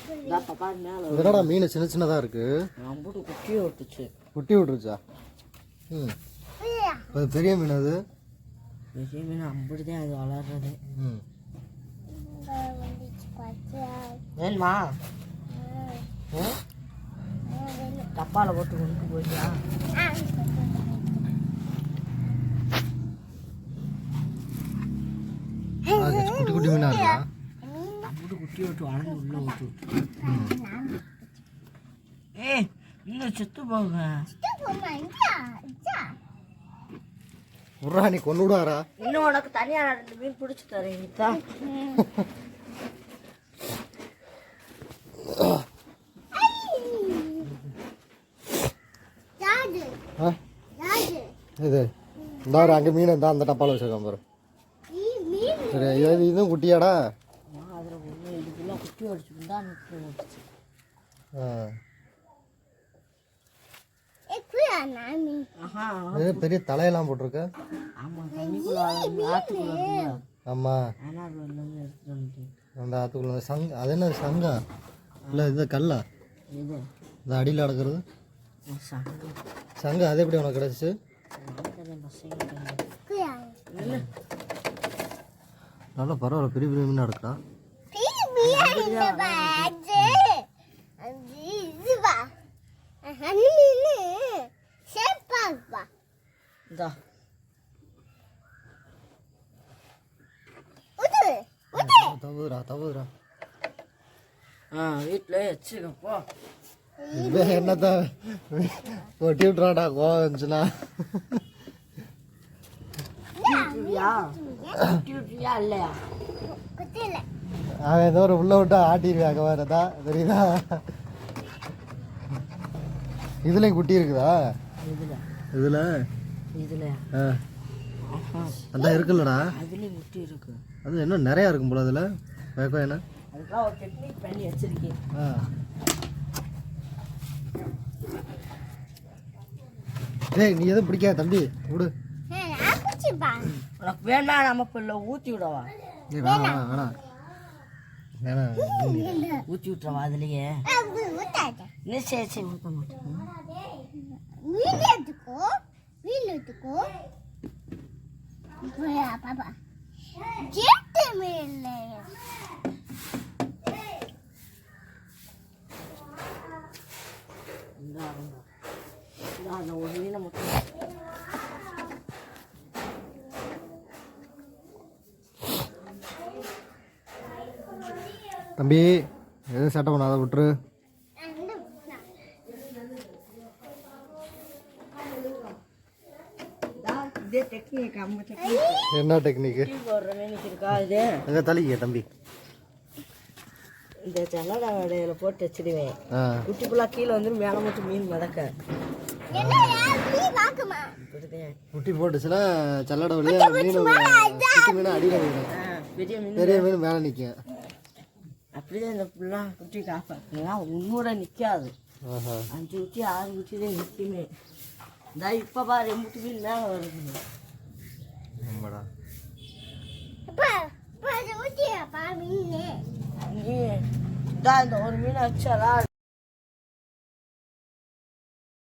என்னடா மீன் சின்ன சின்னதாக இருக்கு. குட்டி விட்டுருச்சா? ம், அது பெரிய மீன். அது பெரிய மீன் அப்படிதான் அது வளர்றது. ம், வேணுமா? டப்பாவில் போட்டு கொண்டு போயிட்டா? குட்டி குட்டி மீனாக இருக்கா? அப்படி குட்டி விட்டு வளர்ந்து உள்ள ஊற்றி விட்டு. இன்னும் செத்து போக உர்ரா, நீ கொண்டு விடாரா? இன்னும் உனக்கு தனியாக 2 மீன் பிடிச்சி தரீங்கத்தா. இது இந்த அங்கே மீன் இருந்தால் அந்த டப்பாவில் வச்சுருக்கான் பாரு. சரி, இதுவும் குட்டியாடா? அதில் ஒன்று இதுக்குள்ளே குட்டி அடிச்சுருந்தா பெரிய தலையெல்லாம் போட்டிருக்க. ஆமாம், தண்ணிக்குள்ள ஆற்றுக்குள்ள. ஆமாம், அந்த ஆற்றுக்குள்ள சங்கு. அது என்ன சங்கா இல்லை? இது கல்லா? இது இந்த அடியில் அடக்கிறது சங்கு. சங்கு. அது எப்படி உனக்கு கிடச்சிச்சு? நல்லா பரவாயில்ல, பெரிய பெரிய மீனாக இருக்குடா. தவுதுரா தவுதுரா. வீட்டில் வச்சுக்கப்போ என்னத்தான் கொட்டி விட்டுறாடா கோவம் இருந்துச்சுன்னா. இல்லையா? அவன் ஏதோ ஒரு உள்ள விட்டா ஆட்டிடுவாங்க வேறதா, தெரியுதா? இதுலயும் குட்டி இருக்குதா? இதுல இதுல அதான் இருக்குல்லடா. அதுலயும் குட்டி இருக்கு. அது இன்னும் நிறையா இருக்கும் போல அதில். என்ன அதுக்கெல்லாம் ஒரு டெக்னிக் பண்ணி வச்சிருக்கேன். டேய், நீ எதுவும் பிடிக்காத தம்பி, விடு. உனக்கு வேணா நம்ம பிள்ளை ஊற்றி விடவா? வேணாம் ஊற்றி விட்டுறவா? அதுலயே இன்னும் சரி சரி ஊற்ற மாட்டேன். அந்த ஒரு மீனை மட்டும் தம்பி, எதுவும் சட்டை பண்ணாத, விட்டுரு. என்ன டெக்னிக்கு? எங்க தலிக்க தம்பி? இந்த சல்லடை வடையில போட்டு வச்சிடுவேன். குட்டி புள்ளா கீழே வந்து மேலே மட்டும் மீன் மிதக்க. குட்டி போட்டுச்சுன்னா சல்லடை வழியா மீன் குட்டி மீன் அடியில் போயிடும். பெரிய மீன் மேலே நிற்கும். அப்படிதான் இந்த புள்ளா குட்டி காப்பாற்றுனா உன்னோட நிற்காது. 5 குட்டி 6 குட்டி தான் நிற்குமே. இந்த இப்போ பாரு 8 மீன் மேலே வருது. இந்த ஒரு மீன் வச்சாலா